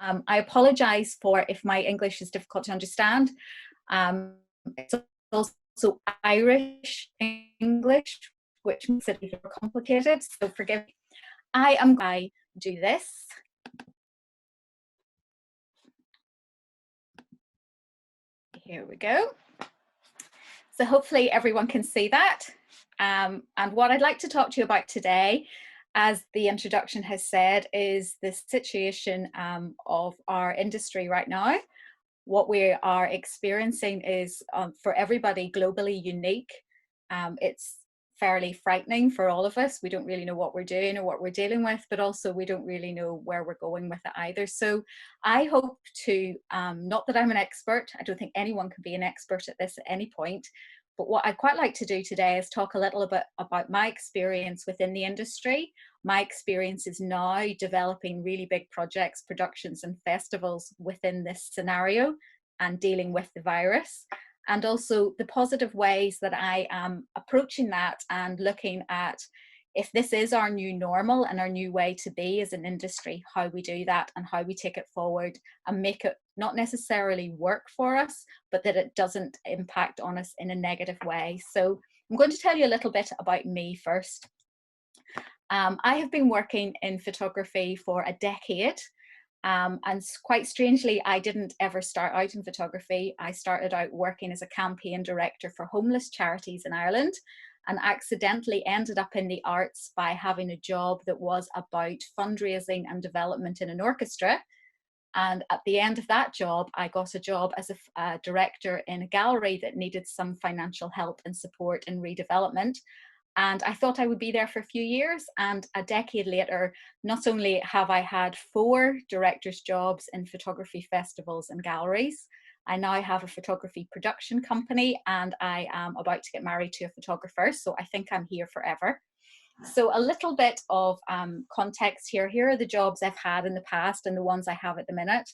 I apologise for if my English is difficult to understand. It's also Irish English, which makes it even more complicated, so forgive me. I am going to do this. Here we go. So hopefully everyone can see that. And what I'd like to talk to you about today, as the introduction has said, is the situation of our industry right now. What we are experiencing is, for everybody, globally unique. It's fairly frightening for all of us. We don't really know what we're doing or what we're dealing with, but also we don't really know where we're going with it either. So I hope to, not that I'm an expert, I don't think anyone can be an expert at this at any point, but what I'd quite like to do today is talk a little bit about my experience within the industry. My experience is now developing really big projects, productions and festivals within this scenario and dealing with the virus. And also the positive ways that I am approaching that and looking at, if this is our new normal and our new way to be as an industry, how we do that and how we take it forward and make it not necessarily work for us, but that it doesn't impact on us in a negative way. So I'm going to tell you a little bit about me first. I have been working in photography for a decade. And quite strangely, I didn't ever start out in photography. I started out working as a campaign director for homeless charities in Ireland, and accidentally ended up in the arts by having a job that was about fundraising and development in an orchestra. And at the end of that job, I got a job as a director in a gallery that needed some financial help and support and redevelopment. And I thought I would be there for a few years, and a decade later, not only have I had 4 director's jobs in photography festivals and galleries, I now have a photography production company, and I am about to get married to a photographer, so I think I'm here forever. So a little bit of context here. Here are the jobs I've had in the past and the ones I have at the minute.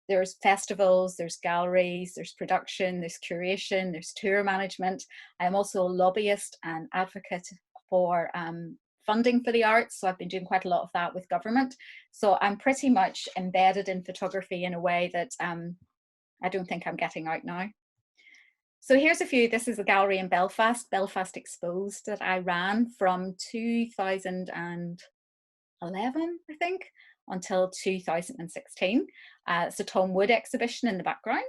There's festivals, there's galleries, there's production, there's curation, there's tour management. I'm also a lobbyist and advocate for funding for the arts. So I've been doing quite a lot of that with government. So I'm pretty much embedded in photography in a way that I don't think I'm getting out now. So here's a few. This is a gallery in Belfast, Belfast Exposed, that I ran from 2011, I think, until 2016. It's a Tom Wood exhibition in the background.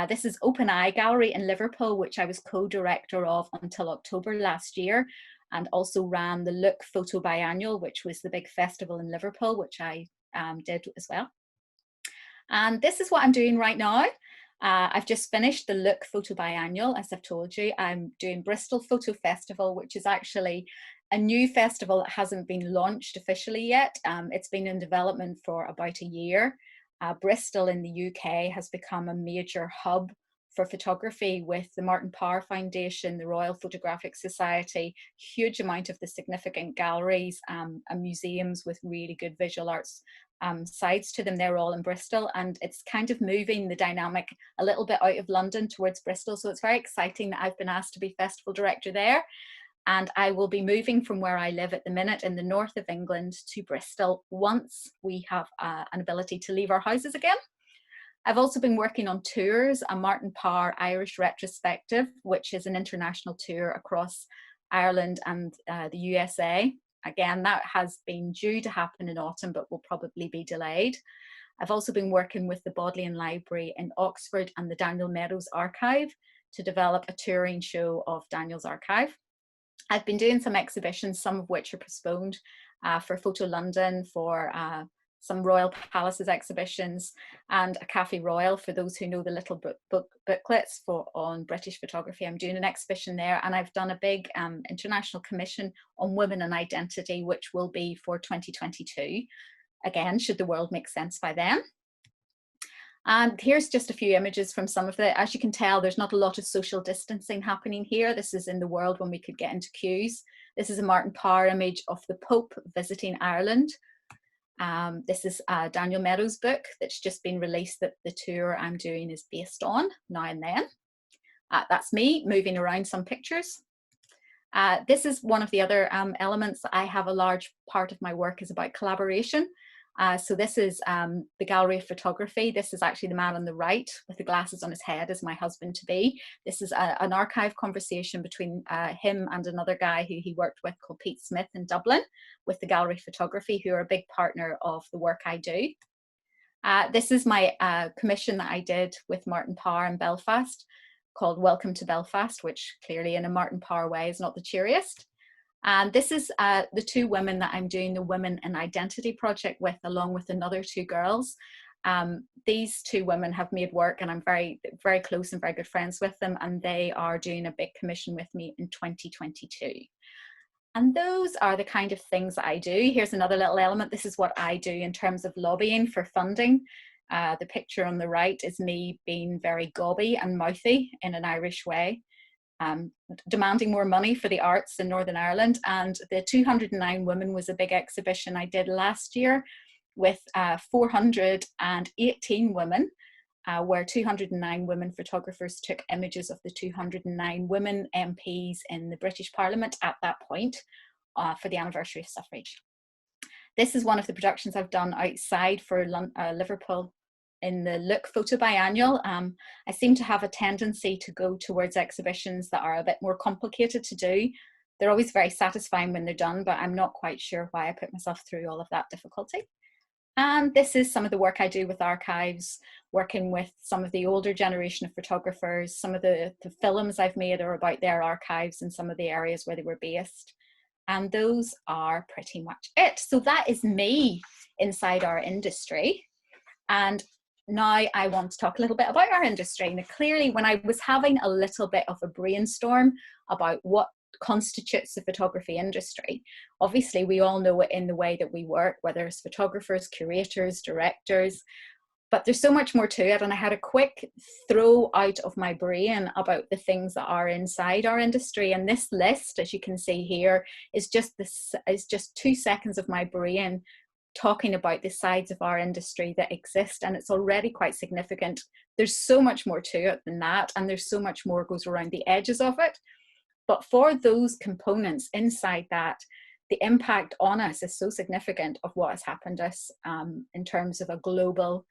This is Open Eye Gallery in Liverpool, which I was co-director of until October last year, and also ran the Look Photo Biennial, which was the big festival in Liverpool, which I did as well. And this is what I'm doing right now. I've just finished the Look Photo Biennial, as I've told you. I'm doing Bristol Photo Festival, which is actually a new festival that hasn't been launched officially yet. It's been in development for about a year. Bristol in the UK has become a major hub for photography with the Martin Parr Foundation, the Royal Photographic Society, huge amount of the significant galleries and museums with really good visual arts sides to them. They're all in Bristol, and it's kind of moving the dynamic a little bit out of London towards Bristol. So it's very exciting that I've been asked to be festival director there. And I will be moving from where I live at the minute in the north of England to Bristol once we have an ability to leave our houses again. I've also been working on tours, a Martin Parr Irish Retrospective, which is an international tour across Ireland and the USA. Again, that has been due to happen in autumn, but will probably be delayed. I've also been working with the Bodleian Library in Oxford and the Daniel Meadows Archive to develop a touring show of Daniel's archive. I've been doing some exhibitions, some of which are postponed, for Photo London, for some Royal Palaces exhibitions, and a Café Royal, for those who know the little booklets on British photography. I'm doing an exhibition there, and I've done a big international commission on women and identity, which will be for 2022. Again, should the world make sense by then. And here's just a few images from some of the, as you can tell, there's not a lot of social distancing happening here. This is in the world when we could get into queues. This is a Martin Parr image of the Pope visiting Ireland. This is Daniel Meadows' book that's just been released that the tour I'm doing is based on, Now and Then. That's me moving around some pictures. This is one of the other elements. I have a large part of my work is about collaboration. So this is the gallery of photography. This is actually the man on the right with the glasses on his head is my husband-to-be. This is an archive conversation between him and another guy who he worked with called Pete Smith in Dublin with the gallery of photography, who are a big partner of the work I do. This is my commission that I did with Martin Power in Belfast called Welcome to Belfast, which clearly in a Martin Power way is not the cheeriest. And this is the two women that I'm doing the Women in Identity project with, along with another two girls. These two women have made work, and I'm very, very close and very good friends with them, and they are doing a big commission with me in 2022. And those are the kind of things that I do. Here's another little element. This is what I do in terms of lobbying for funding. The picture on the right is me being very gobby and mouthy in an Irish way. Demanding more money for the arts in Northern Ireland. And the 209 Women was a big exhibition I did last year with 418 women, where 209 women photographers took images of the 209 women MPs in the British Parliament at that point for the anniversary of suffrage. This is one of the productions I've done outside for Liverpool in the Look Photo Biennial. I seem to have a tendency to go towards exhibitions that are a bit more complicated to do. They're always very satisfying when they're done, but I'm not quite sure why I put myself through all of that difficulty. And this is some of the work I do with archives, working with some of the older generation of photographers. Some of the films I've made are about their archives in some of the areas where they were based. And those are pretty much it. So that is me inside our industry. And now I want to talk a little bit about our industry. Now, clearly, when I was having a little bit of a brainstorm about what constitutes the photography industry, obviously we all know it in the way that we work, whether it's photographers, curators, directors, but there's so much more to it. And I had a quick throw out of my brain about the things that are inside our industry. And this list, as you can see here, is just 2 seconds of my brain talking about the sides of our industry that exist, and it's already quite significant. There's so much more to it than that, and there's so much more goes around the edges of it. But for those components inside that, the impact on us is so significant of what has happened to us in terms of a global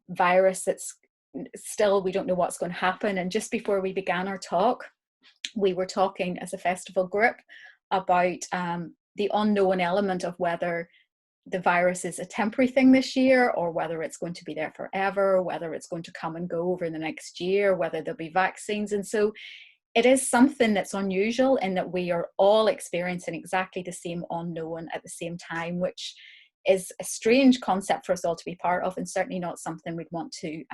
virus that's still, we don't know what's going to happen. And just before we began our talk, we were talking as a festival group about the unknown element of whether the virus is a temporary thing this year, or whether it's going to be there forever, whether it's going to come and go over the next year, whether there'll be vaccines. And so it is something that's unusual in that we are all experiencing exactly the same unknown at the same time, which is a strange concept for us all to be part of, and certainly not something we'd want to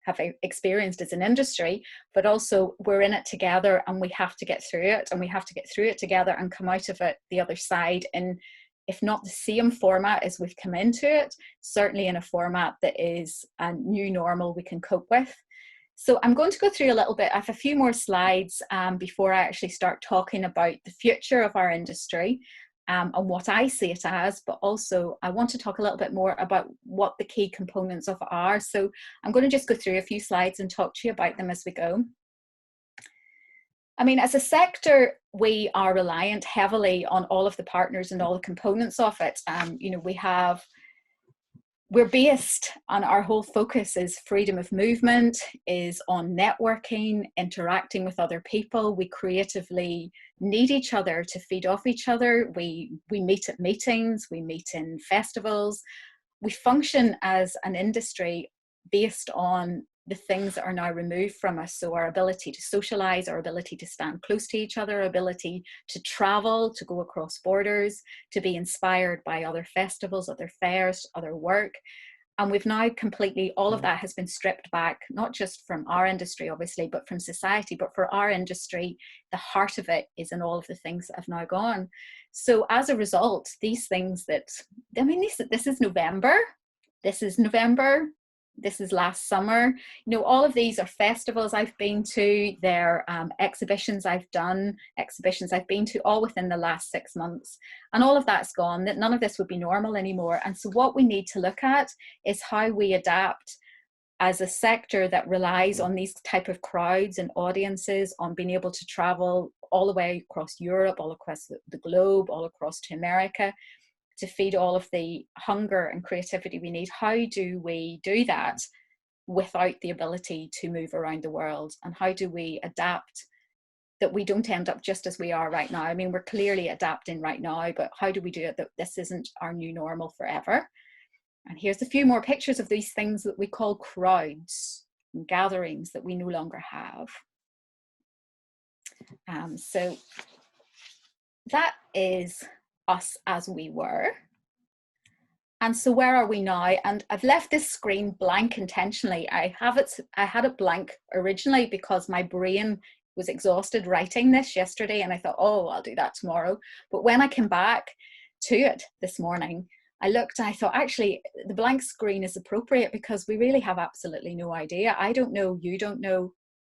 have experienced as an industry. But also we're in it together, and we have to get through it, and we have to get through it together and come out of it the other side in, if not the same format as we've come into it, certainly in a format that is a new normal we can cope with. So I'm going to go through a little bit. I have a few more slides before I actually start talking about the future of our industry and what I see it as, but also I want to talk a little bit more about what the key components of it are. So I'm going to just go through a few slides and talk to you about them as we go. I mean, as a sector, we are reliant heavily on all of the partners and all the components of it. You know, we're based on, our whole focus is freedom of movement, is on networking, interacting with other people. We creatively need each other to feed off each other. We meet at meetings, we meet in festivals. We function as an industry based on the things that are now removed from us. So our ability to socialize, our ability to stand close to each other, our ability to travel, to go across borders, to be inspired by other festivals, other fairs, other work. And we've now completely, all of that has been stripped back, not just from our industry, obviously, but from society. But for our industry, the heart of it is in all of the things that have now gone. So as a result, these things that, I mean, this is November, this is November, this is last summer. You know, all of these are festivals I've been to, they're exhibitions I've done, exhibitions I've been to, all within the last 6 months. And all of that's gone, that none of this would be normal anymore. And so what we need to look at is how we adapt as a sector that relies on these type of crowds and audiences, on being able to travel all the way across Europe, all across the globe, all across to America. to feed all of the hunger and creativity we need, how do we do that without the ability to move around the world? And how do we adapt that we don't end up just as we are right now? I mean, we're clearly adapting right now, but how do we do it that this isn't our new normal forever? And here's a few more pictures of these things that we call crowds and gatherings that we no longer have. So that is us as we were. And so where are we now? And I've left this screen blank intentionally. I had it blank originally because my brain was exhausted writing this yesterday, and I thought, oh, I'll do that tomorrow. But when I came back to it this morning, I looked and I thought, actually, the blank screen is appropriate because we really have absolutely no idea. I don't know, you don't know,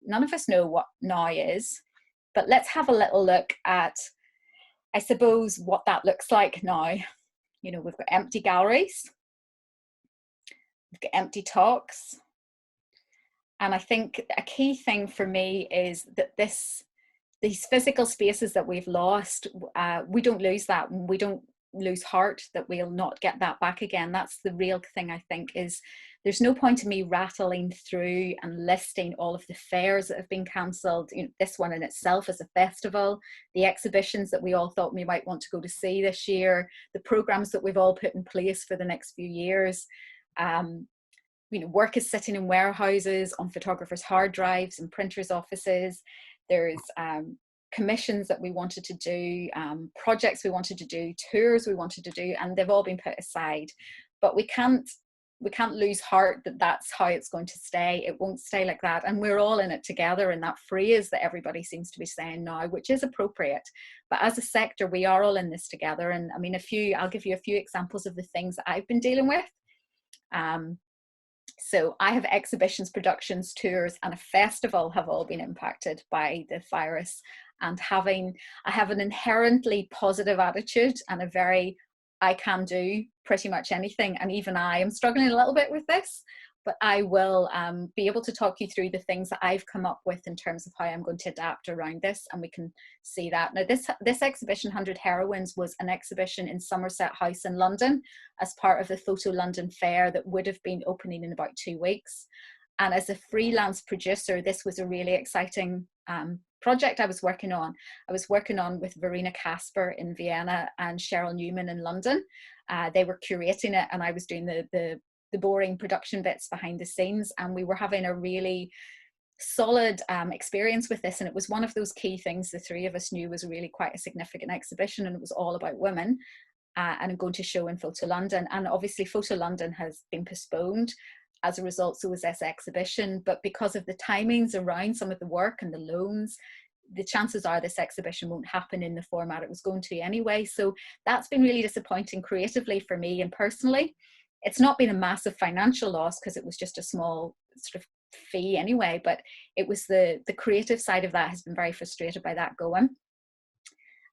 none of us know what now is. But let's have a little look at, I suppose, what that looks like now. You know, we've got empty galleries, we've got empty talks. And I think a key thing for me is that these physical spaces that we've lost, we don't lose that. We don't lose heart that we'll not get that back again. That's the real thing, I think, is there's no point in me rattling through and listing all of the fairs that have been cancelled. You know, this one in itself is a festival, the exhibitions that we all thought we might want to go to see this year, the programs that we've all put in place for the next few years. You know, work is sitting in warehouses, on photographers' hard drives, and printers' offices. There's commissions that we wanted to do, projects we wanted to do, tours we wanted to do, and they've all been put aside. But we can't lose heart that that's how it's going to stay. It won't stay like that, and we're all in it together, in that phrase that everybody seems to be saying now, which is appropriate. But as a sector, we are all in this together. And I mean, I'll give you a few examples of the things that I've been dealing with. So I have exhibitions, productions, tours, and a festival have all been impacted by the virus. And I have an inherently positive attitude and I can do pretty much anything. And even I am struggling a little bit with this, but I will be able to talk you through the things that I've come up with in terms of how I'm going to adapt around this, and we can see that. Now, this exhibition, 100 Heroines, was an exhibition in Somerset House in London as part of the Photo London Fair that would have been opening in about 2 weeks. And as a freelance producer, this was a really exciting project I was working on. I was working on with Verena Casper in Vienna and Cheryl Newman in London. They were curating it, and I was doing the boring production bits behind the scenes, and we were having a really solid experience with this. And it was one of those key things the three of us knew was really quite a significant exhibition, and it was all about women, and going to show in Photo London. And obviously Photo London has been postponed. As a result, so was this exhibition, but because of the timings around some of the work and the loans, the chances are this exhibition won't happen in the format it was going to anyway. So that's been really disappointing creatively for me, and personally. It's not been a massive financial loss because it was just a small sort of fee anyway, but it was the creative side of that has been very frustrated by that going.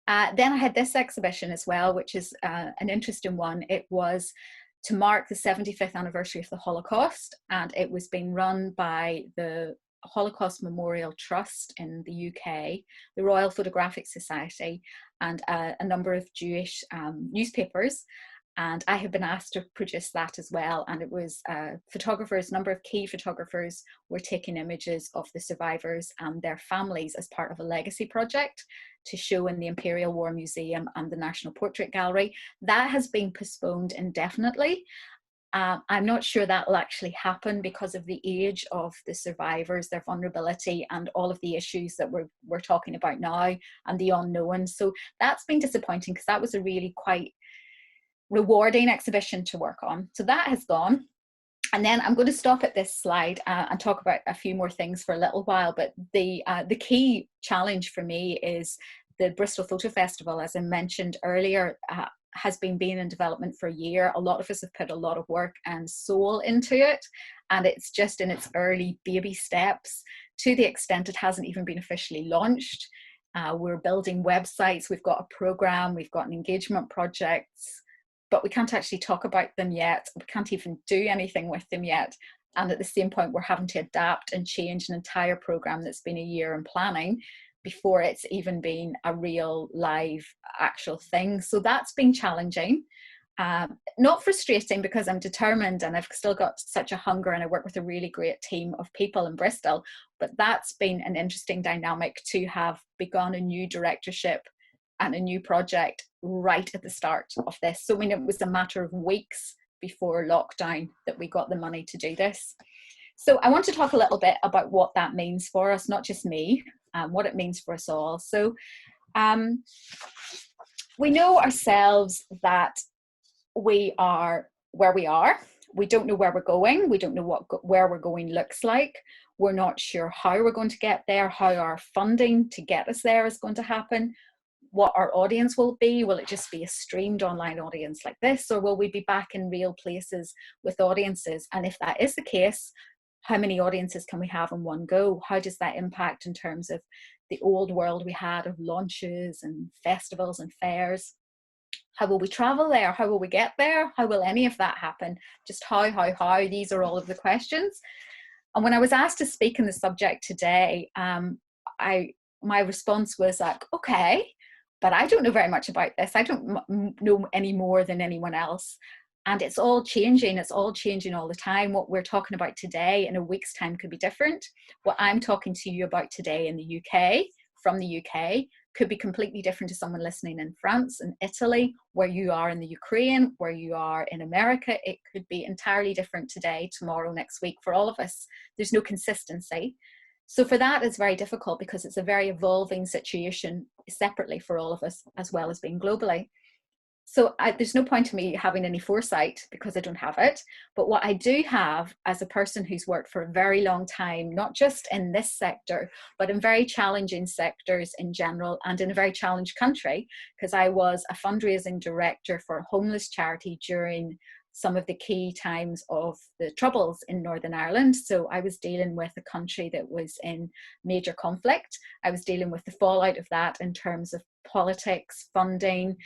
Then I had this exhibition as well, which is an interesting one. It was to mark the 75th anniversary of the Holocaust, and it was being run by the Holocaust Memorial Trust in the UK, the Royal Photographic Society, and a number of Jewish newspapers. And I have been asked to produce that as well. And it was photographers, a number of key photographers were taking images of the survivors and their families as part of a legacy project to show in the Imperial War Museum and the National Portrait Gallery. That has been postponed indefinitely. I'm not sure that will actually happen because of the age of the survivors, their vulnerability, and all of the issues that we're talking about now, and the unknown. So that's been disappointing because that was a really quite rewarding exhibition to work on. So that has gone. And then I'm going to stop at this slide and talk about a few more things for a little while. But the key challenge for me is the Bristol Photo Festival, as I mentioned earlier, has been in development for a year. A lot of us have put a lot of work and soul into it, and it's just in its early baby steps, to the extent it hasn't even been officially launched. We're building websites, we've got a program, we've got an engagement projects, but we can't actually talk about them yet. We can't even do anything with them yet. And at the same point, we're having to adapt and change an entire program that's been a year in planning before it's even been a real live actual thing. So that's been challenging. Not frustrating because I'm determined and I've still got such a hunger, and I work with a really great team of people in Bristol, but that's been an interesting dynamic to have begun a new directorship and a new project right at the start of this. So I mean, it was a matter of weeks before lockdown that we got the money to do this. So I want to talk a little bit about what that means for us, not just me, what it means for us all. So we know ourselves that we are where we are. We don't know where we're going. We don't know where we're going looks like. We're not sure how we're going to get there, how our funding to get us there is going to happen, what our audience will be. Will it just be a streamed online audience like this, or will we be back in real places with audiences? And if that is the case, how many audiences can we have in one go? How does that impact in terms of the old world we had of launches and festivals and fairs? How will we travel there? How will we get there? How will any of that happen? Just how? These are all of the questions. And when I was asked to speak on the subject today, my response was like, okay, but I don't know very much about this. I don't know any more than anyone else. And it's all changing. It's all changing all the time. What we're talking about today in a week's time could be different. What I'm talking to you about today in the UK, from the UK, could be completely different to someone listening in France and Italy, where you are in the Ukraine, where you are in America. It could be entirely different today, tomorrow, next week for all of us. There's no consistency. So for that, it's very difficult because it's a very evolving situation separately for all of us, as well as being globally. So there's no point to me having any foresight because I don't have it. But what I do have as a person who's worked for a very long time, not just in this sector, but in very challenging sectors in general and in a very challenged country, because I was a fundraising director for a homeless charity during some of the key times of the Troubles in Northern Ireland. So I was dealing with a country that was in major conflict. I was dealing with the fallout of that in terms of politics, funding,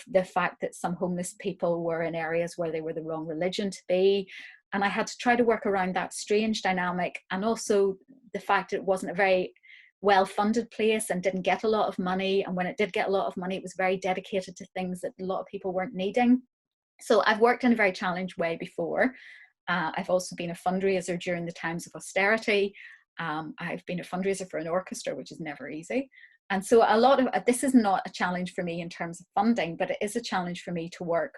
the fact that some homeless people were in areas where they were the wrong religion to be. And I had to try to work around that strange dynamic, and also the fact that it wasn't a very well-funded place and didn't get a lot of money. And when it did get a lot of money, it was very dedicated to things that a lot of people weren't needing. So I've worked in a very challenged way before. I've also been a fundraiser during the times of austerity. I've been a fundraiser for an orchestra, which is never easy. And so a lot of this is not a challenge for me in terms of funding, but it is a challenge for me to work.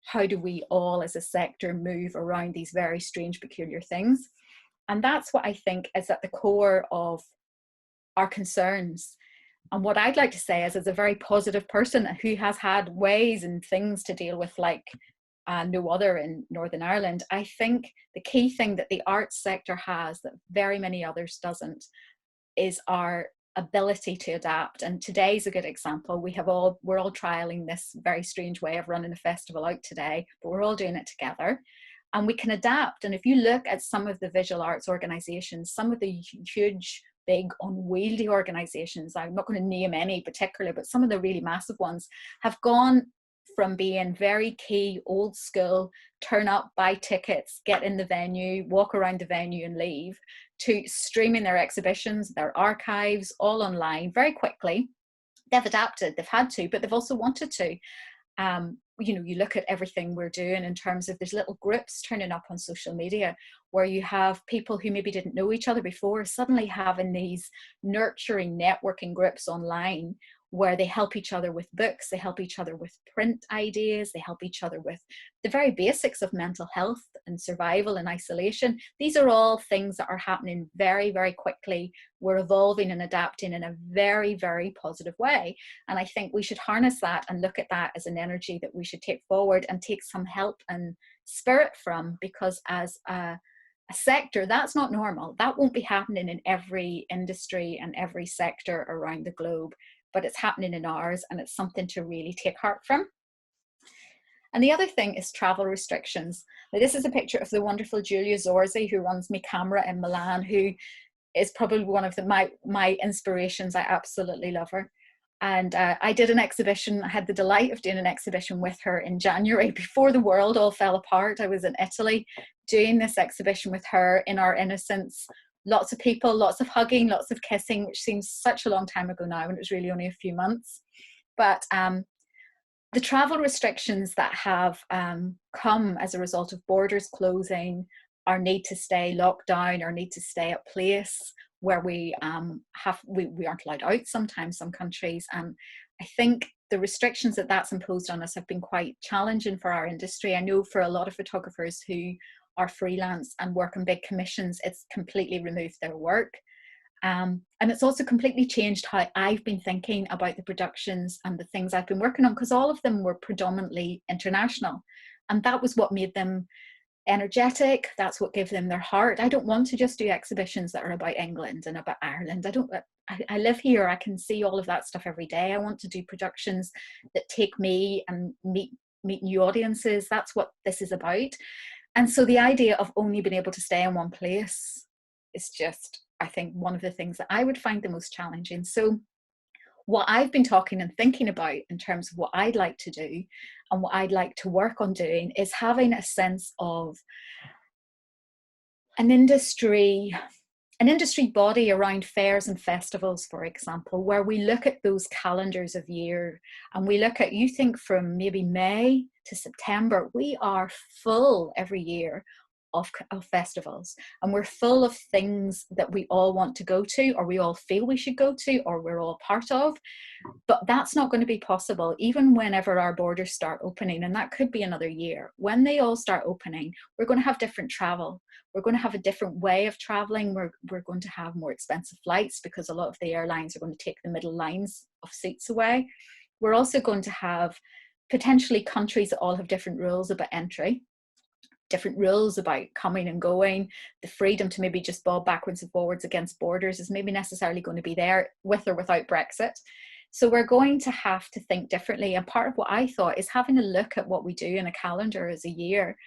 How do we all as a sector move around these very strange, peculiar things? And that's what I think is at the core of our concerns. And what I'd like to say is, as a very positive person who has had ways and things to deal with like no other in Northern Ireland, I think the key thing that the arts sector has that very many others doesn't is our ability to adapt. And today's a good example. We're all trialing this very strange way of running a festival out today, but we're all doing it together. And we can adapt. And if you look at some of the visual arts organizations, some of the huge, big, unwieldy organizations, I'm not going to name any particularly, but some of the really massive ones have gone from being very key, old school, turn up, buy tickets, get in the venue, walk around the venue and leave, to streaming their exhibitions, their archives, all online very quickly. They've adapted, they've had to, but they've also wanted to. You look at everything we're doing in terms of there's little groups turning up on social media where you have people who maybe didn't know each other before suddenly having these nurturing networking groups online where they help each other with books, they help each other with print ideas, they help each other with the very basics of mental health and survival and isolation. These are all things that are happening very, very quickly. We're evolving and adapting in a very, very positive way. And I think we should harness that and look at that as an energy that we should take forward and take some help and spirit from, because as a sector, that's not normal. That won't be happening in every industry and every sector around the globe, but it's happening in ours, and it's something to really take heart from. And the other thing is travel restrictions. Now, this is a picture of the wonderful Giulia Zorzi, who runs my camera in Milan, who is probably one of my inspirations. I absolutely love her. And I did an exhibition. I had the delight of doing an exhibition with her in January before the world all fell apart. I was in Italy doing this exhibition with her in our innocence. Lots of people, lots of hugging, lots of kissing, which seems such a long time ago now, and it was really only a few months. But the travel restrictions that have come as a result of borders closing, our need to stay locked down, our need to stay at place where we aren't allowed out sometimes, some countries. And I think the restrictions that that's imposed on us have been quite challenging for our industry. I know for a lot of photographers who are freelance and work on big commissions, it's completely removed their work. And it's also completely changed how I've been thinking about the productions and the things I've been working on, because all of them were predominantly international. And that was what made them energetic. That's what gave them their heart. I don't want to just do exhibitions that are about England and about Ireland. I live here. I can see all of that stuff every day. I want to do productions that take me and meet new audiences. That's what this is about. And so the idea of only being able to stay in one place is just, I think, one of the things that I would find the most challenging. So what I've been talking and thinking about in terms of what I'd like to do and what I'd like to work on doing is having a sense of an industry body around fairs and festivals, for example, where we look at those calendars of year and we look at, you think from maybe May to September, we are full every year of festivals, and we're full of things that we all want to go to, or we all feel we should go to, or we're all part of. But that's not going to be possible even whenever our borders start opening, and that could be another year. When they all start opening, we're going to have different travel. We're going to have a different way of traveling. We're going to have more expensive flights because a lot of the airlines are going to take the middle lines of seats away. We're also going to have potentially countries that all have different rules about entry, different rules about coming and going. The freedom to maybe just bob backwards and forwards against borders is maybe necessarily going to be there with or without Brexit. So we're going to have to think differently. And part of what I thought is having a look at what we do in a calendar as a year.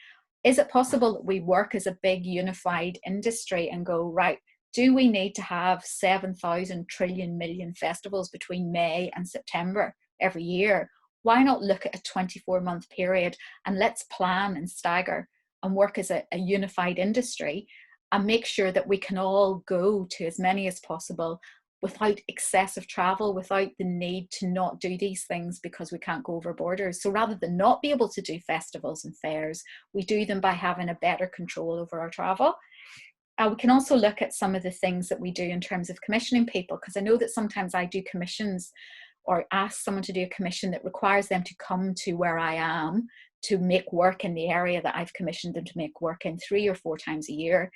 Is it possible that we work as a big unified industry and go, right, do we need to have 7,000 trillion million festivals between May and September every year? Why not look at a 24-month period and let's plan and stagger and work as a unified industry and make sure that we can all go to as many as possible without excessive travel, without the need to not do these things because we can't go over borders. So rather than not be able to do festivals and fairs, we do them by having a better control over our travel. We can also look at some of the things that we do in terms of commissioning people, because I know that sometimes I do commissions or ask someone to do a commission that requires them to come to where I am to make work in the area that I've commissioned them to make work in 3 or 4 times a year.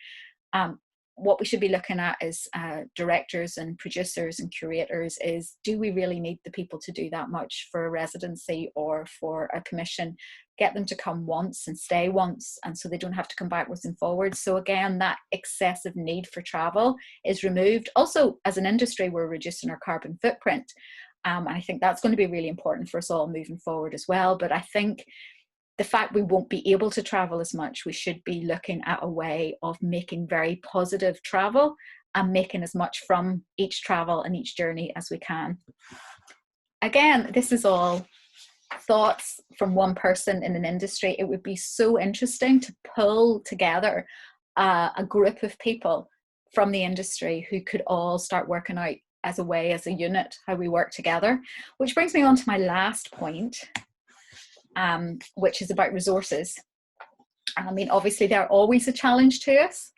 What we should be looking at as directors and producers and curators is, do we really need the people to do that much for a residency or for a commission? Get them to come once and stay once, and so they don't have to come backwards and forwards. So again, that excessive need for travel is removed. Also, as an industry, we're reducing our carbon footprint. And I think that's going to be really important for us all moving forward as well. But I think the fact we won't be able to travel as much, we should be looking at a way of making very positive travel and making as much from each travel and each journey as we can. Again, this is all thoughts from one person in an industry. It would be so interesting to pull together a group of people from the industry who could all start working out as a way, as a unit, how we work together. Which brings me on to my last point, which is about resources. I mean, obviously they're always a challenge to us,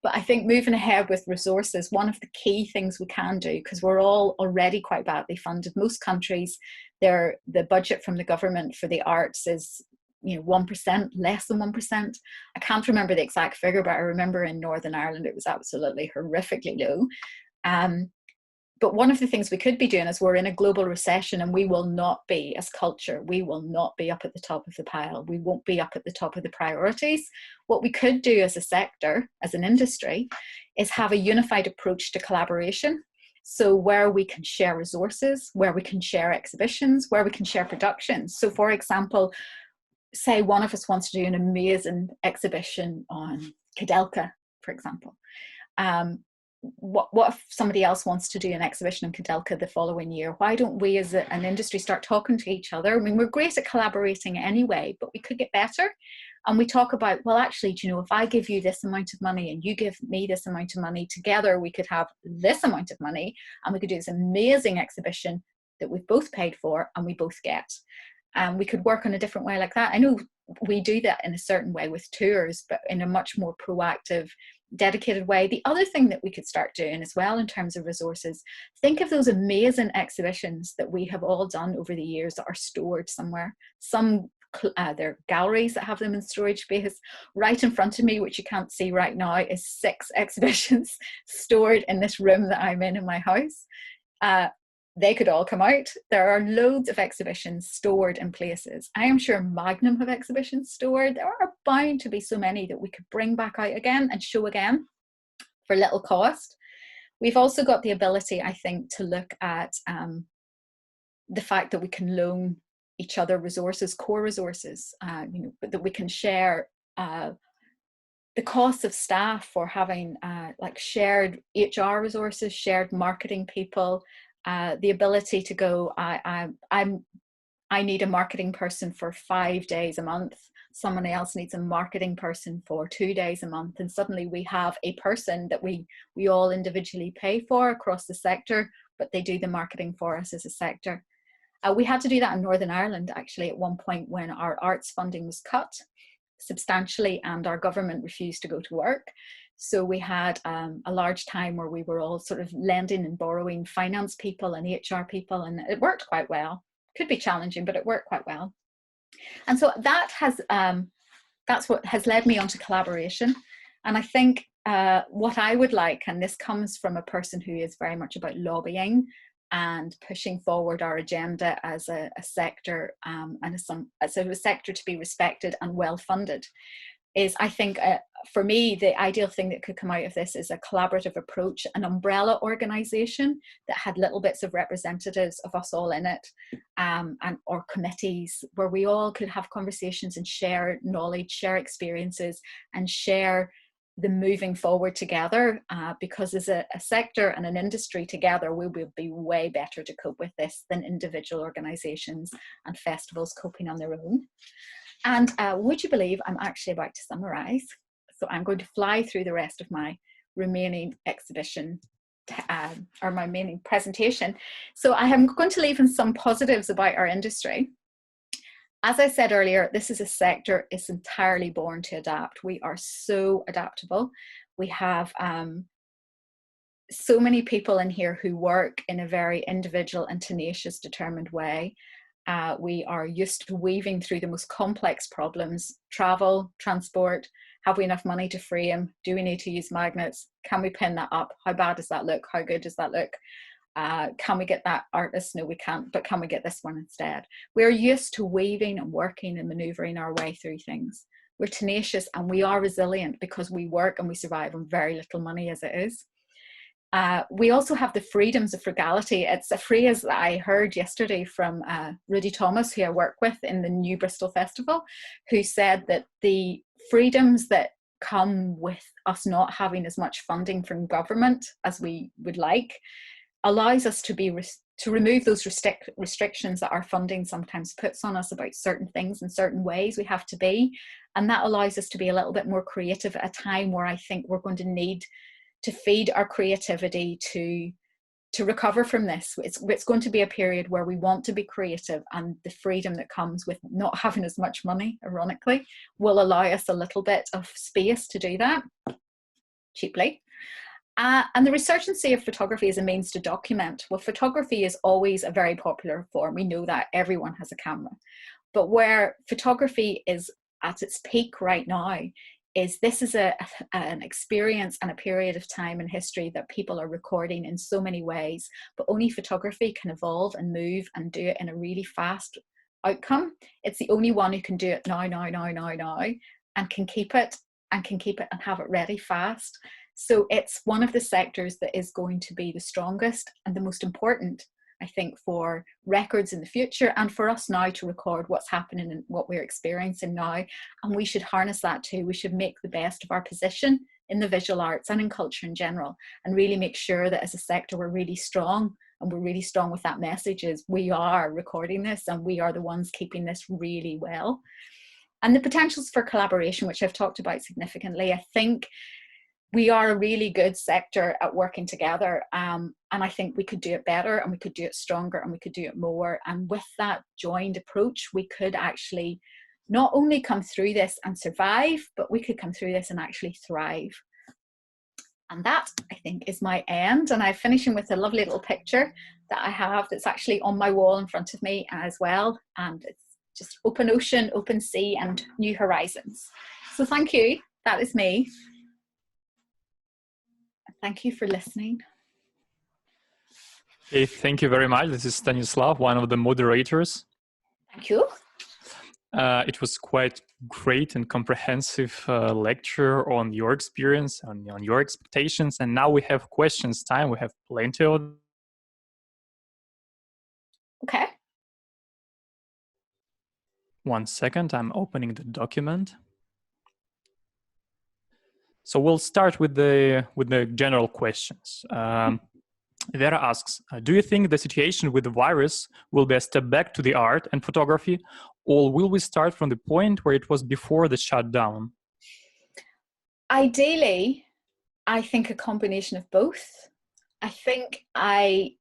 but I think moving ahead with resources, one of the key things we can do, because we're all already quite badly funded. Most countries, the budget from the government for the arts is 1%, less than 1%. I can't remember the exact figure, but I remember in Northern Ireland it was absolutely horrifically low. But one of the things we could be doing is, we're in a global recession and we will not be, as culture, we will not be up at the top of the pile. We won't be up at the top of the priorities. What we could do as a sector, as an industry, is have a unified approach to collaboration. So where we can share resources, where we can share exhibitions, where we can share productions. So for example, say one of us wants to do an amazing exhibition on Kudelka, for example. What if somebody else wants to do an exhibition in Kudelka the following year? Why don't we as an industry start talking to each other? I mean, we're great at collaborating anyway, but we could get better. And we talk about, well, actually, if I give you this amount of money and you give me this amount of money, together we could have this amount of money and we could do this amazing exhibition that we've both paid for and we both get. We could work on a different way like that. I know we do that in a certain way with tours, but in a much more proactive, dedicated way. The other thing that we could start doing as well in terms of resources, think of those amazing exhibitions that we have all done over the years that are stored somewhere. Some there are galleries that have them in storage space. Right in front of me, which you can't see right now, is 6 exhibitions stored in this room that I'm in my house. They could all come out. There are loads of exhibitions stored in places. I am sure Magnum have exhibitions stored. There are bound to be so many that we could bring back out again and show again for little cost. We've also got the ability, I think, to look at the fact that we can loan each other resources, core resources, that we can share the costs of staff for having like shared HR resources, shared marketing people, the ability to go, I need a marketing person for 5 days a month. Someone else needs a marketing person for 2 days a month. And suddenly we have a person that we all individually pay for across the sector, but they do the marketing for us as a sector. We had to do that in Northern Ireland, actually, at one point when our arts funding was cut substantially and our government refused to go to work. So we had a large time where we were all sort of lending and borrowing finance people and HR people, and it worked quite well. Could be challenging, but it worked quite well. And so that has, that's what has led me onto collaboration. And I think what I would like, and this comes from a person who is very much about lobbying and pushing forward our agenda as a sector, and as a sector to be respected and well funded, is I think for me the ideal thing that could come out of this is a collaborative approach, an umbrella organisation that had little bits of representatives of us all in it, and or committees where we all could have conversations and share knowledge, share experiences, and share the moving forward together, because as a sector and an industry together, we will be way better to cope with this than individual organisations and festivals coping on their own. And would you believe I'm actually about to summarise? So I'm going to fly through the rest of my remaining exhibition or my remaining presentation. So I am going to leave in some positives about our industry. As I said earlier, this is a sector is entirely born to adapt. We are so adaptable. We have so many people in here who work in a very individual and tenacious, determined way. We are used to weaving through the most complex problems: travel, transport. Have we enough money to frame? Do we need to use magnets? Can we pin that up? How bad does that look? How good does that look? Can we get that artist? No, we can't, but can we get this one instead? We're used to weaving and working and maneuvering our way through things. We're tenacious and we are resilient because we work and we survive on very little money as it is. We also have the freedoms of frugality. It's a phrase that I heard yesterday from Rudy Thomas, who I work with in the new Bristol Festival, who said that the freedoms that come with us not having as much funding from government as we would like allows us to remove those restrictions that our funding sometimes puts on us about certain things and certain ways we have to be. And that allows us to be a little bit more creative at a time where I think we're going to need to feed our creativity to recover from this. It's going to be a period where we want to be creative, and the freedom that comes with not having as much money, ironically, will allow us a little bit of space to do that cheaply. And the resurgency of photography as a means to document. Well, photography is always a very popular form. We know that everyone has a camera. But where photography is at its peak right now is this is an experience and a period of time in history that people are recording in so many ways, but only photography can evolve and move and do it in a really fast outcome. It's the only one who can do it now, and can keep it and have it ready fast. So it's one of the sectors that is going to be the strongest and the most important, I think, for records in the future and for us now to record what's happening and what we're experiencing now. And we should harness that too. We should make the best of our position in the visual arts and in culture in general, and really make sure that as a sector we're really strong, and we're really strong with that message is we are recording this and we are the ones keeping this really well. And the potentials for collaboration, which I've talked about significantly, I think we are a really good sector at working together, and I think we could do it better, and we could do it stronger, and we could do it more. And with that joined approach, we could actually not only come through this and survive, but we could come through this and actually thrive. And that, I think, is my end. And I'm finishing with a lovely little picture that I have that's actually on my wall in front of me as well. And it's just open ocean, open sea, and new horizons. So thank you. That is me. Thank you for listening. Okay, thank you very much. This is Stanislav, one of the moderators. Thank you. It was quite great and comprehensive lecture on your experience, on your expectations. And now we have questions time. We have plenty of. Okay. 1 second, I'm opening the document. So we'll start with the general questions. Vera asks, do you think the situation with the virus will be a step back to the art and photography, or will we start from the point where it was before the shutdown? Ideally, I think a combination of both. I think I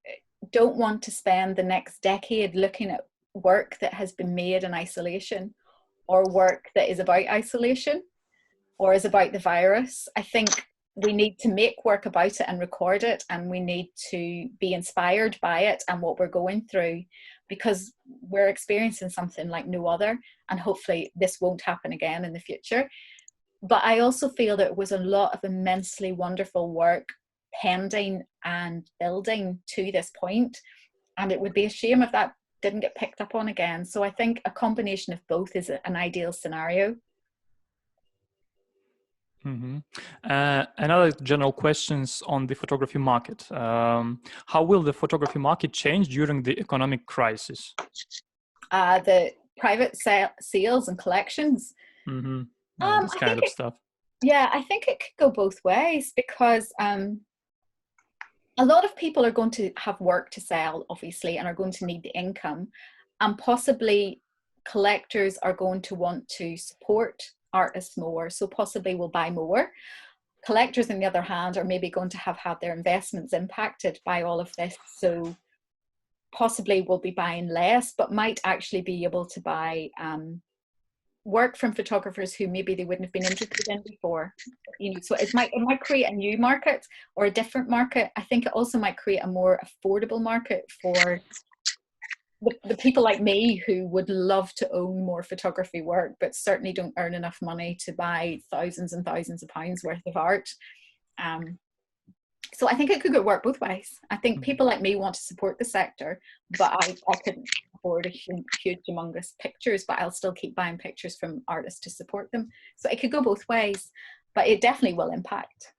don't want to spend the next decade looking at work that has been made in isolation, or work that is about isolation, or is about the virus. I think we need to make work about it and record it, and we need to be inspired by it and what we're going through, because we're experiencing something like no other, and hopefully this won't happen again in the future. But I also feel that it was a lot of immensely wonderful work pending and building to this point, and it would be a shame if that didn't get picked up on again. So I think a combination of both is an ideal scenario. Mm-hmm. Another general questions on the photography market. How will the photography market change during the economic crisis? The private sales and collections. Mm-hmm. This I kind think of stuff. Yeah, I think it could go both ways, because a lot of people are going to have work to sell, obviously, and are going to need the income, and possibly collectors are going to want to support artists more, so possibly will buy more. Collectors, on the other hand, are maybe going to have had their investments impacted by all of this, so possibly will be buying less, but might actually be able to buy work from photographers who maybe they wouldn't have been interested in before. You know, so it might create a new market or a different market. I think it also might create a more affordable market for the people like me who would love to own more photography work, but certainly don't earn enough money to buy thousands and thousands of pounds worth of art. So I think it could work both ways. I think people like me want to support the sector, but I couldn't afford a huge, humongous pictures, but I'll still keep buying pictures from artists to support them. So it could go both ways, but it definitely will impact.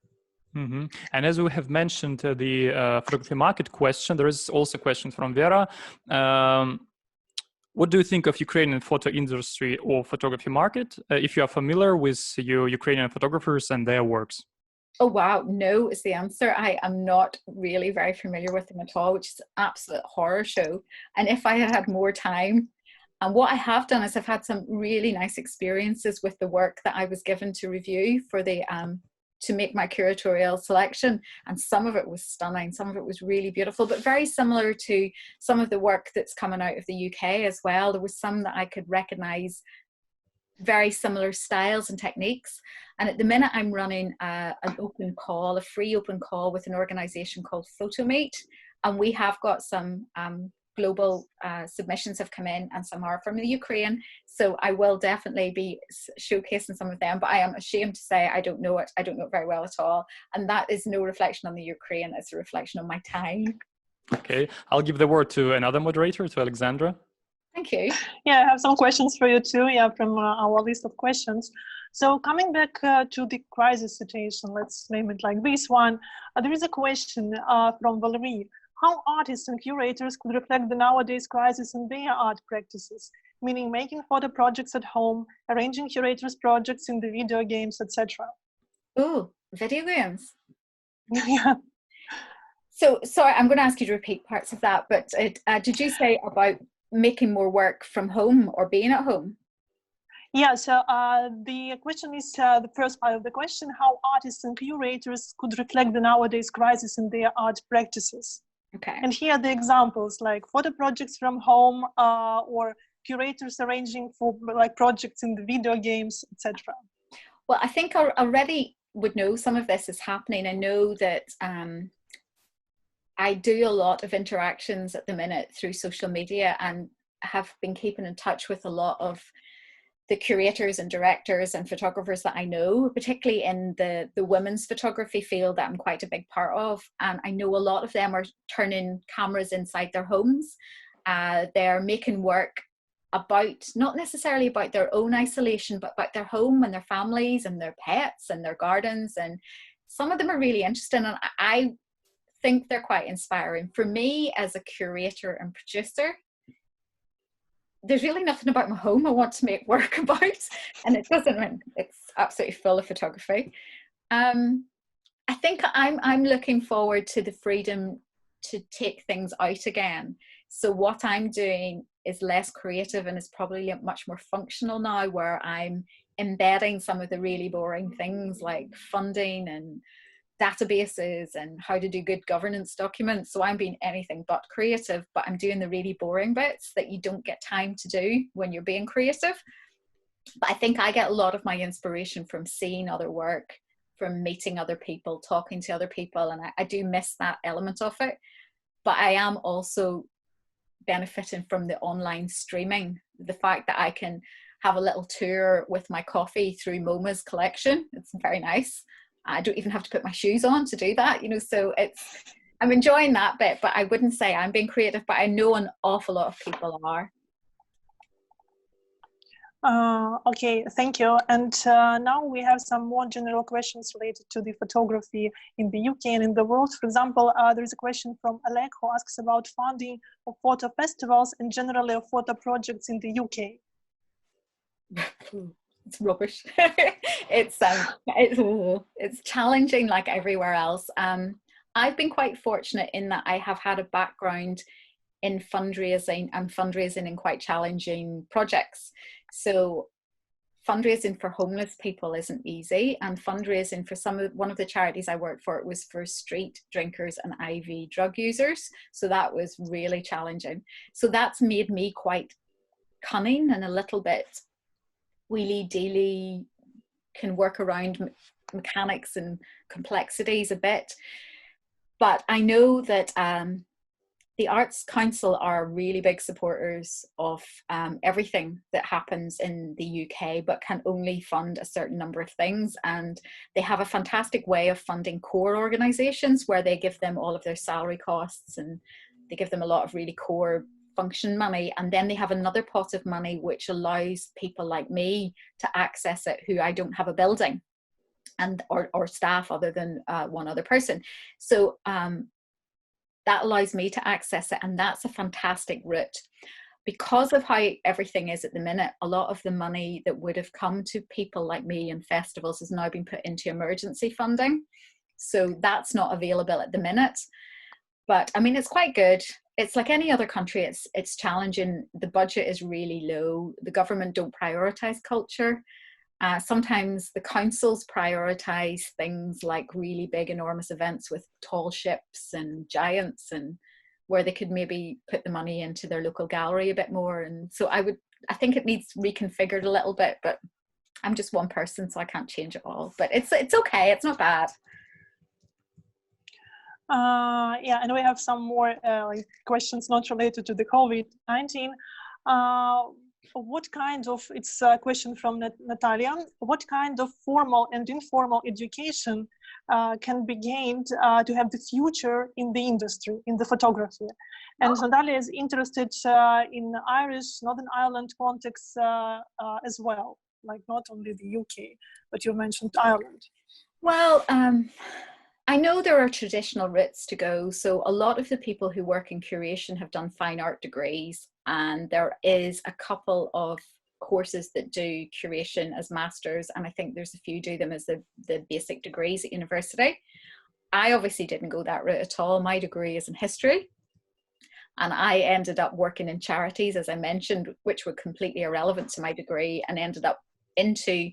Mm-hmm. And as we have mentioned the photography market question, there is also a question from Vera. What do you think of Ukrainian photo industry or photography market, if you are familiar with your Ukrainian photographers and their works? Oh, wow. No is the answer. I am not really very familiar with them at all, which is an absolute horror show. And if I had had more time, and what I have done is I've had some really nice experiences with the work that I was given to review for the to make my curatorial selection, and some of it was stunning, some of it was really beautiful, but very similar to some of the work that's coming out of the UK as well. There was some that I could recognize very similar styles and techniques. And at the minute I'm running an open call, a free open call with an organization called PhotoMeet, and we have got some global submissions have come in, and some are from the Ukraine, so I will definitely be showcasing some of them, but I am ashamed to say I don't know it very well at all, and that is no reflection on the Ukraine, it's a reflection on my time. Okay, I'll give the word to another moderator, to Alexandra. Thank you. Yeah, I have some questions for you too, from our list of questions. So coming back to the crisis situation, let's name it like this one, there is a question from Valerie. How artists and curators could reflect the nowadays crisis in their art practices, meaning making photo projects at home, arranging curators' projects in the video games, etc.? Oh, video games. Yeah. So, sorry, I'm going to ask you to repeat parts of that, but did you say about making more work from home or being at home? Yeah, so the question is the first part of the question, how artists and curators could reflect the nowadays crisis in their art practices. Okay. And here are the examples, like photo projects from home or curators arranging for like projects in the video games, etc. Well, I think I already would know some of this is happening. I know that I do a lot of interactions at the minute through social media and have been keeping in touch with a lot of the curators and directors and photographers that I know, particularly in the women's photography field that I'm quite a big part of. And I know a lot of them are turning cameras inside their homes. They're making work about, not necessarily about their own isolation, but about their home and their families and their pets and their gardens. And some of them are really interesting. And I think they're quite inspiring. For me as a curator and producer, there's really nothing about my home I want to make work about, and it doesn't. It's absolutely full of photography. I think I'm looking forward to the freedom to take things out again. So what I'm doing is less creative and is probably much more functional now, where I'm embedding some of the really boring things like funding and databases and how to do good governance documents. So I'm being anything but creative, but I'm doing the really boring bits that you don't get time to do when you're being creative. But I think I get a lot of my inspiration from seeing other work, from meeting other people, talking to other people, and I do miss that element of it. But I am also benefiting from the online streaming, the fact that I can have a little tour with my coffee through MoMA's collection. It's very nice. I don't even have to put my shoes on to do that, you know, so I'm enjoying that bit, but I wouldn't say I'm being creative, but I know an awful lot of people are. Okay, thank you. And now we have some more general questions related to the photography in the UK and in the world. For example, there is a question from Alec who asks about funding of photo festivals and generally of photo projects in the UK. It's rubbish. It's challenging like everywhere else. I've been quite fortunate in that I have had a background in fundraising and fundraising in quite challenging projects. So fundraising for homeless people isn't easy, and fundraising for one of the charities I worked for, it was for street drinkers and IV drug users. So that was really challenging. So that's made me quite cunning and a little bit wheelie-dealy, can work around mechanics and complexities a bit. But I know that the Arts Council are really big supporters of everything that happens in the UK, but can only fund a certain number of things. And they have a fantastic way of funding core organisations where they give them all of their salary costs and they give them a lot of really core function money, and then they have another pot of money which allows people like me to access it who I don't have a building and or staff other than one other person. So that allows me to access it, and that's a fantastic route. Because of how everything is at the minute, a lot of the money that would have come to people like me and festivals has now been put into emergency funding. So that's not available at the minute. But I mean, it's quite good. It's like any other country, it's challenging. The budget is really low. The government don't prioritise culture. Sometimes the councils prioritise things like really big, enormous events with tall ships and giants, and where they could maybe put the money into their local gallery a bit more. And so I think it needs reconfigured a little bit, but I'm just one person, so I can't change it all. But it's okay, it's not bad. Yeah, and we have some more questions not related to the COVID-19. What kind of, it's a question from Natalia, what kind of formal and informal education can be gained to have the future in the industry, in the photography? And Natalia is interested in Irish, Northern Ireland context as well, like not only the UK, but you mentioned Ireland. Well, I know there are traditional routes to go. So a lot of the people who work in curation have done fine art degrees, and there is a couple of courses that do curation as masters, and I think there's a few do them as the basic degrees at university. I obviously didn't go that route at all. My degree is in history, And I ended up working in charities, as I mentioned, which were completely irrelevant to my degree, and ended up into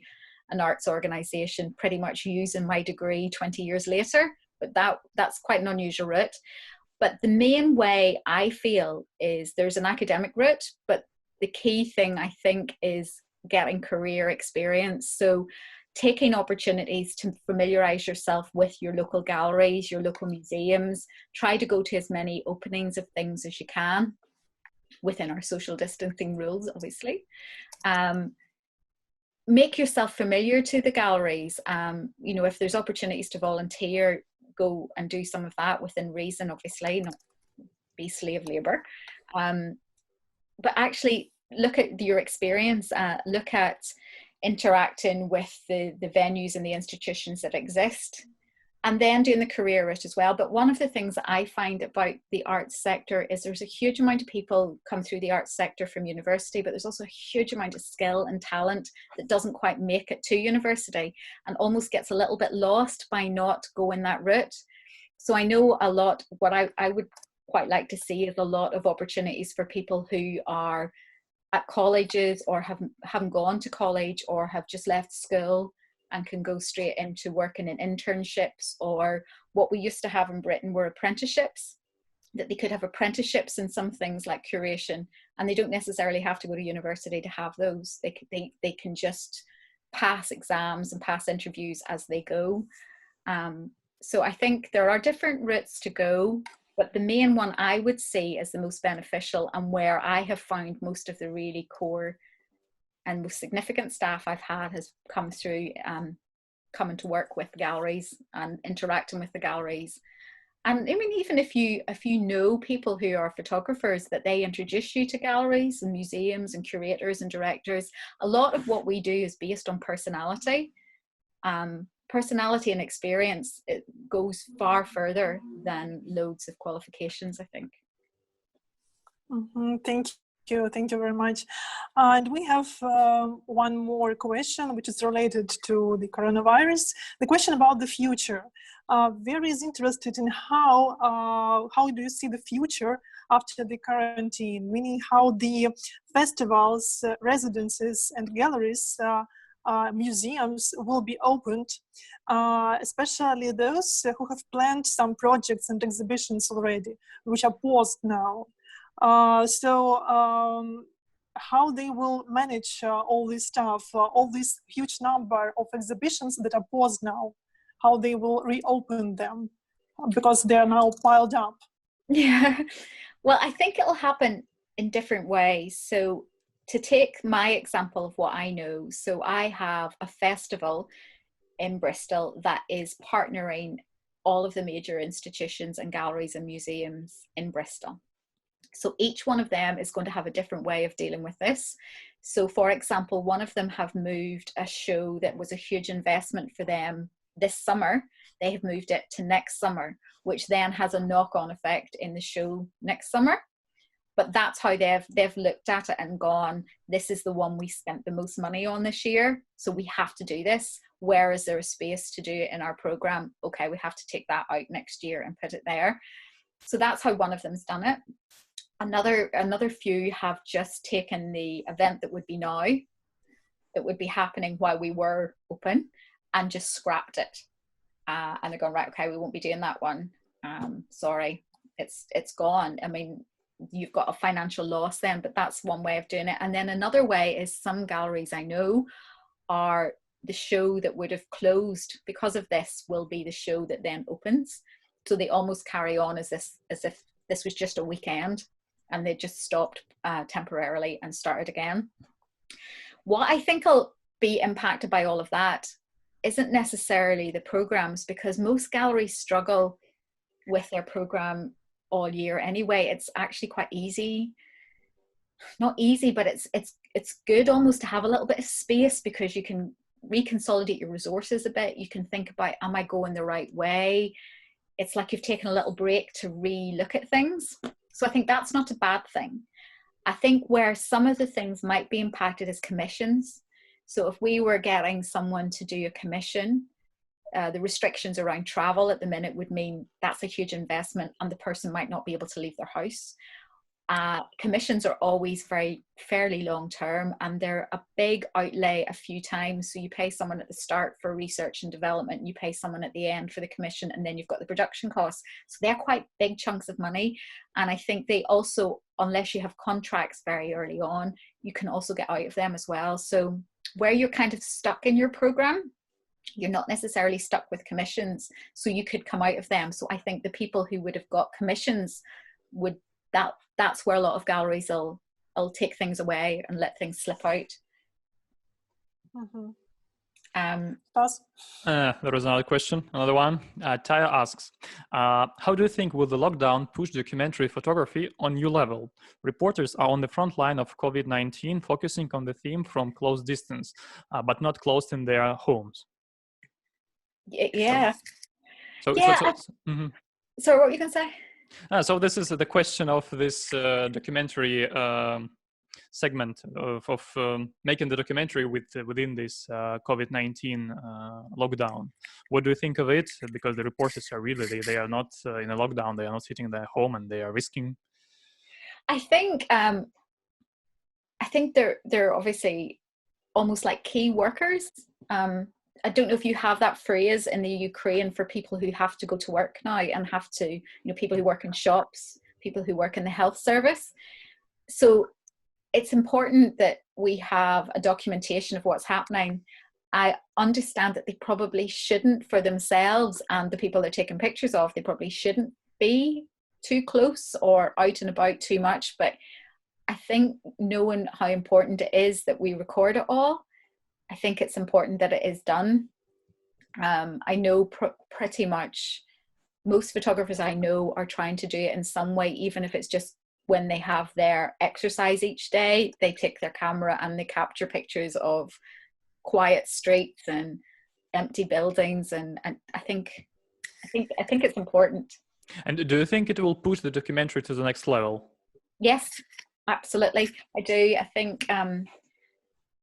an arts organisation pretty much using my degree 20 years later. But that's quite an unusual route. But the main way I feel is there's an academic route, but the key thing I think is getting career experience. So taking opportunities to familiarise yourself with your local galleries, your local museums, try to go to as many openings of things as you can within our social distancing rules, obviously. Make yourself familiar to the galleries. You know, if there's opportunities to volunteer, go and do some of that within reason, obviously, not be slave labour. But actually look at your experience, look at interacting with the venues and the institutions that exist, and then doing the career route as well. But one of the things that I find about the arts sector is there's a huge amount of people come through the arts sector from university, but there's also a huge amount of skill and talent that doesn't quite make it to university and almost gets a little bit lost by not going that route. So I know a lot, what I would quite like to see is a lot of opportunities for people who are at colleges or haven't gone to college or have just left school and can go straight into working in internships, or what we used to have in Britain were apprenticeships, that they could have apprenticeships in some things like curation, and they don't necessarily have to go to university to have those. They can just pass exams and pass interviews as they go. So I think there are different routes to go, but the main one I would see as the most beneficial, and where I have found most of the really core and most significant staff I've had has come through coming to work with galleries and interacting with the galleries. And I mean, even if you know people who are photographers, that they introduce you to galleries and museums and curators and directors, a lot of what we do is based on personality. Personality and experience, it goes far further than loads of qualifications, I think. Thank you very much. And we have one more question, which is related to the coronavirus. The question about the future. Very is interested in how do you see the future after the quarantine, meaning how the festivals, residences, and galleries, museums will be opened, especially those who have planned some projects and exhibitions already, which are paused now. How they will manage all this stuff, all this huge number of exhibitions that are paused now, how they will reopen them, because they are now piled up. Yeah, well, I think it'll happen in different ways. So to take my example of what I know, so I have a festival in Bristol that is partnering all of the major institutions and galleries and museums in Bristol. So each one of them is going to have a different way of dealing with this. So for example, one of them have moved a show that was a huge investment for them this summer. They have moved it to next summer, which then has a knock-on effect in the show next summer. But that's how they've looked at it and gone, this is the one we spent the most money on this year, so we have to do this. Where is there a space to do it in our program? Okay, we have to take that out next year and put it there. So that's how one of them's done it. Another few have just taken the event that would be now, that would be happening while we were open, and just scrapped it. And they're going, right, okay, we won't be doing that one. Sorry, it's gone. I mean, you've got a financial loss then, but that's one way of doing it. And then another way is some galleries I know are the show that would have closed because of this will be the show that then opens. So they almost carry on as if this was just a weekend, and they just stopped temporarily and started again. What I think will be impacted by all of that isn't necessarily the programs, because most galleries struggle with their program all year anyway. It's actually quite easy, not easy, but it's good almost to have a little bit of space, because you can reconsolidate your resources a bit. You can think about, am I going the right way? It's like you've taken a little break to re-look at things. So I think that's not a bad thing. I think where some of the things might be impacted is commissions. So if we were getting someone to do a commission, the restrictions around travel at the minute would mean that's a huge investment, and the person might not be able to leave their house. Commissions are always fairly long term, and they're a big outlay a few times. So you pay someone at the start for research and development, you pay someone at the end for the commission, and then you've got the production costs. So they're quite big chunks of money. And I think they also, unless you have contracts very early on, you can also get out of them as well. So where you're kind of stuck in your program, you're not necessarily stuck with commissions, so you could come out of them. So I think the people who would have got commissions would, that's where a lot of galleries will take things away and let things slip out. Mm-hmm. There was another question, another one. Taya asks, how do you think will the lockdown push documentary photography on new level? Reporters are on the front line of COVID-19, focusing on the theme from close distance, but not closed in their homes. Yeah. So mm-hmm. So what were you going to say? So this is the question of this documentary segment of making the documentary within this COVID-19 lockdown. What do you think of it? Because the reporters are really, they are not in a lockdown, they are not sitting in their home, and they are risking. I think they're obviously almost like key workers. I don't know if you have that phrase in the Ukraine for people who have to go to work now and have to, you know, people who work in shops, people who work in the health service. So it's important that we have a documentation of what's happening. I understand that they probably shouldn't, for themselves and the people they're taking pictures of, they probably shouldn't be too close or out and about too much. But I think knowing how important it is that we record it all, I think it's important that it is done. I know pretty much most photographers I know are trying to do it in some way, even if it's just when they have their exercise each day, they take their camera and they capture pictures of quiet streets and empty buildings. And I think it's important. And do you think it will push the documentary to the next level? Yes, absolutely. I do. I think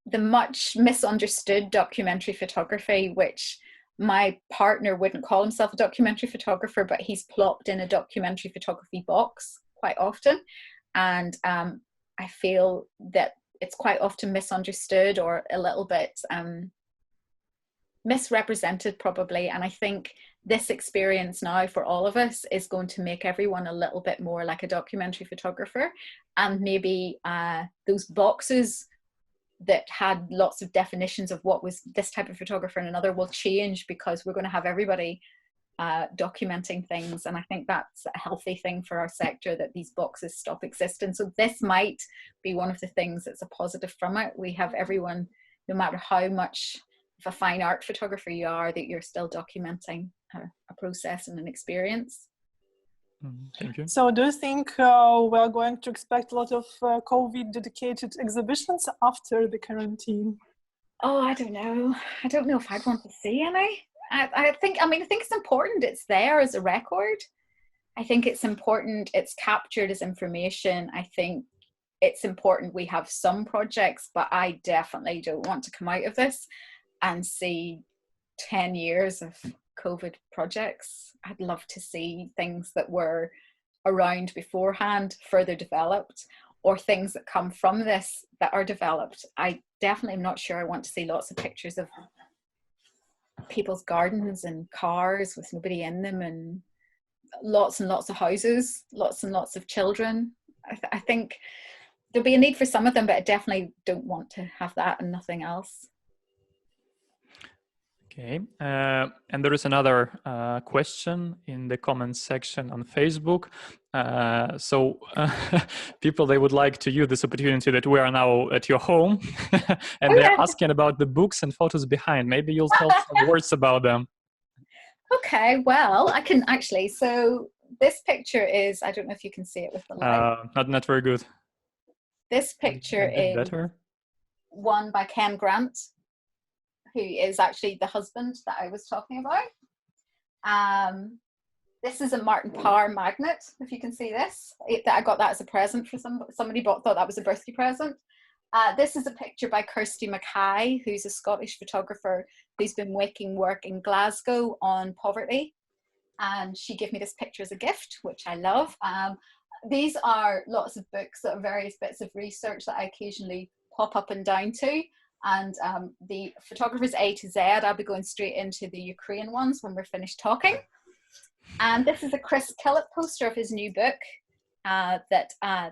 the much misunderstood documentary photography, which my partner wouldn't call himself a documentary photographer, but he's plopped in a documentary photography box quite often. And I feel that it's quite often misunderstood or a little bit misrepresented probably. And I think this experience now for all of us is going to make everyone a little bit more like a documentary photographer. And maybe those boxes that had lots of definitions of what was this type of photographer and another will change, because we're going to have everybody documenting things. And I think that's a healthy thing for our sector, that these boxes stop existing. So this might be one of the things that's a positive from it. We have everyone, no matter how much of a fine art photographer you are, that you're still documenting a process and an experience. Thank you. So do you think we're going to expect a lot of COVID dedicated exhibitions after the quarantine? Oh, I don't know. I don't know if I'd want to see any. I think it's important it's there as a record. I think it's important it's captured as information. I think it's important we have some projects, but I definitely don't want to come out of this and see 10 years of COVID projects. I'd love to see things that were around beforehand further developed, or things that come from this that are developed. I definitely am not sure I want to see lots of pictures of people's gardens and cars with nobody in them, and lots of houses, lots and lots of children. I think there'll be a need for some of them, but I definitely don't want to have that and nothing else. Okay, and there is another question in the comments section on Facebook. So people, they would like to use this opportunity that we are now at your home and they're asking about the books and photos behind. Maybe you'll tell some words about them. Okay, well, I can actually. So this picture is, I don't know if you can see it with the light. Not very good. This picture is better. One by Ken Grant, who is actually the husband that I was talking about. This is a Martin Parr magnet, if you can see this. I got that as a present for somebody thought that was a birthday present. This is a picture by Kirsty Mackay, who's a Scottish photographer who's been making work in Glasgow on poverty. And she gave me this picture as a gift, which I love. these are lots of books that are various bits of research that I occasionally pop up and down to. And the photographers A to Z, I'll be going straight into the Ukrainian ones when we're finished talking. And this is a Chris Killip poster of his new book.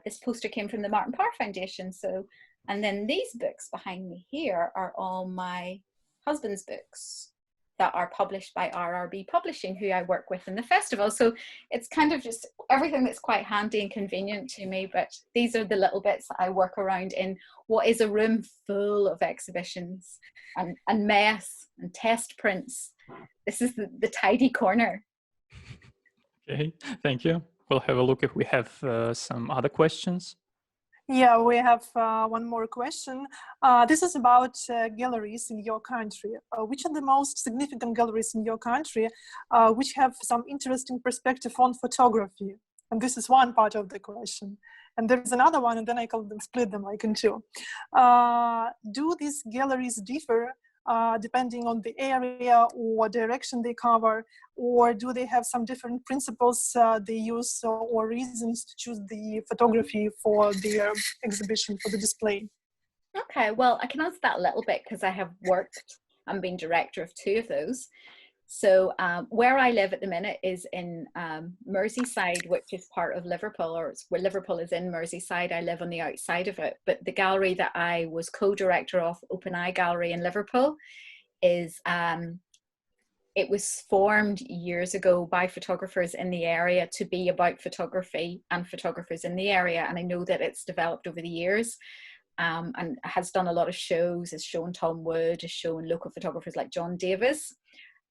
This poster came from the Martin Parr Foundation. So, and then these books behind me here are all my husband's books that are published by RRB Publishing, who I work with in the festival. So it's kind of just everything that's quite handy and convenient to me, but these are the little bits that I work around in what is a room full of exhibitions and mess and test prints. This is the tidy corner. Okay, thank you. We'll have a look if we have some other questions. Yeah, we have one more question. This is about galleries in your country. Which are the most significant galleries in your country which have some interesting perspective on photography? And this is one part of the question. And there is another one, and then I can split them like in two. Do these galleries differ depending on the area or direction they cover, or do they have some different principles they use or reasons to choose the photography for their exhibition, for the display? Okay, well, I can answer that a little bit because I have worked and been director of two of those. So where I live at the minute is in Merseyside, which is part of Liverpool, or it's where Liverpool is in Merseyside. I live on the outside of it. But the gallery that I was co-director of, Open Eye Gallery in Liverpool, is it was formed years ago by photographers in the area to be about photography and photographers in the area. And I know that it's developed over the years. And has done a lot of shows, has shown Tom Wood, has shown local photographers like John Davis.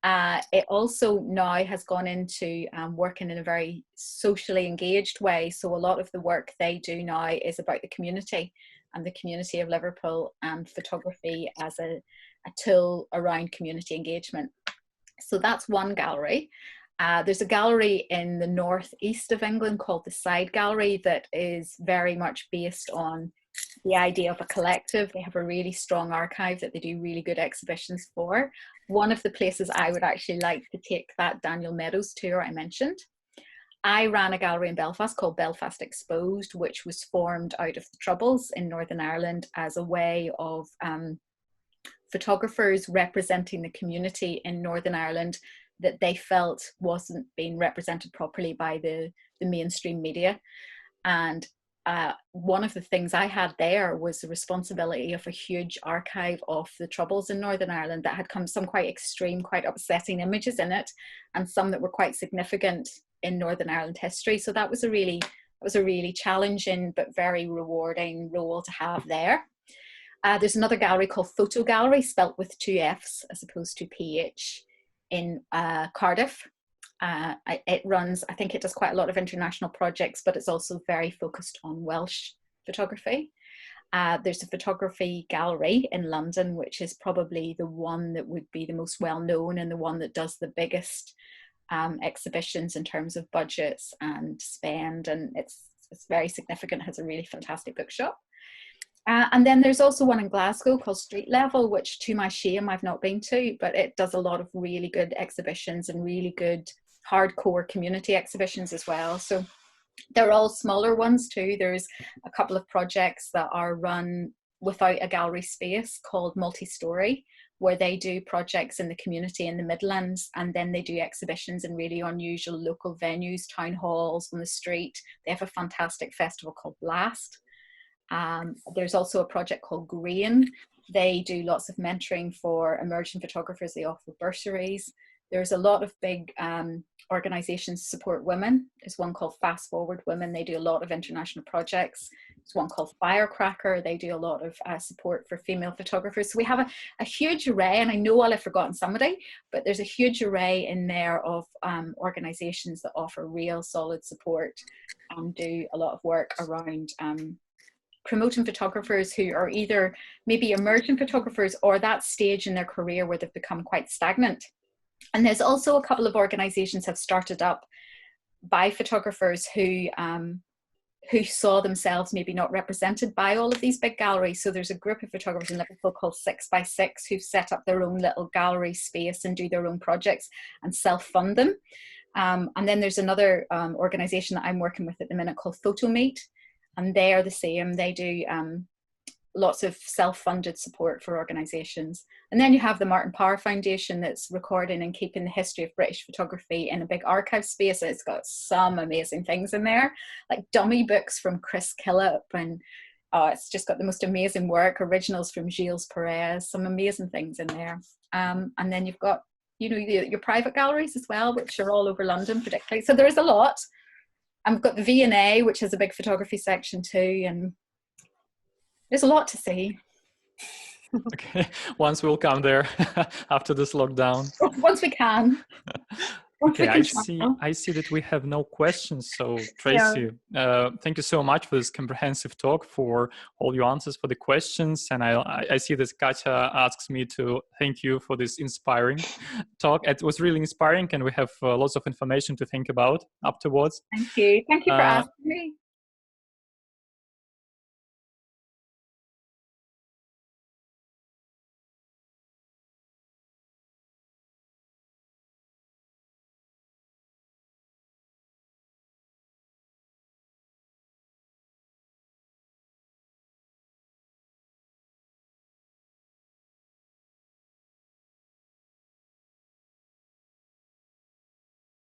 It also now has gone into working in a very socially engaged way. So a lot of the work they do now is about the community and the community of Liverpool and photography as a tool around community engagement. So that's one gallery. There's a gallery in the northeast of England called the Side Gallery that is very much based on the idea of a collective. They have a really strong archive that they do really good exhibitions for. One of the places I would actually like to take that Daniel Meadows tour I mentioned. I ran a gallery in Belfast called Belfast Exposed, which was formed out of the Troubles in Northern Ireland as a way of photographers representing the community in Northern Ireland that they felt wasn't being represented properly by the mainstream media. And one of the things I had there was the responsibility of a huge archive of the Troubles in Northern Ireland that had come some quite extreme, quite upsetting images in it, and some that were quite significant in Northern Ireland history. So that was a really challenging but very rewarding role to have there. There's another gallery called Photo Gallery, spelt with two F's as opposed to PH, in Cardiff. It runs, I think it does quite a lot of international projects, but it's also very focused on Welsh photography. There's a photography gallery in London, which is probably the one that would be the most well known and the one that does the biggest exhibitions in terms of budgets and spend, and it's very significant, has a really fantastic bookshop. And then there's also one in Glasgow called Street Level, which to my shame I've not been to, but it does a lot of really good exhibitions and really good hardcore community exhibitions as well. So they're all smaller ones too. There's a couple of projects that are run without a gallery space called Multi-Story, where they do projects in the community in the Midlands, and then they do exhibitions in really unusual local venues, town halls, on the street. They have a fantastic festival called Blast. There's also a project called Green. They do lots of mentoring for emerging photographers. They offer bursaries. There's a lot of big organizations to support women. There's one called Fast Forward Women. They do a lot of international projects. There's one called Firecracker. They do a lot of support for female photographers. So we have a huge array, and I know I'll have forgotten somebody, but there's a huge array in there of organizations that offer real solid support and do a lot of work around promoting photographers who are either maybe emerging photographers or that stage in their career where they've become quite stagnant. And there's also a couple of organizations have started up by photographers who saw themselves maybe not represented by all of these big galleries. So there's a group of photographers in Liverpool called 6x6 who've set up their own little gallery space and do their own projects and self-fund them. And then there's another organization that I'm working with at the minute called Photo Meet, and they are the same. They do lots of self-funded support for organizations. And then you have the Martin Power Foundation that's recording and keeping the history of British photography in a big archive space. It's got some amazing things in there, like dummy books from Chris Killip, and it's just got the most amazing work, originals from Gilles Perez, some amazing things in there. And then you've got, you know, your private galleries as well, which are all over London particularly. So there is a lot. And we've got the V&A, which has a big photography section too, and there's a lot to see. Okay, once we'll come there after this lockdown. Once we can. Okay, I see that we have no questions. So Tracy, thank you so much for this comprehensive talk, for all your answers for the questions. And I see that Katya asks me to thank you for this inspiring talk. It was really inspiring, and we have lots of information to think about afterwards. Thank you. Thank you for asking me.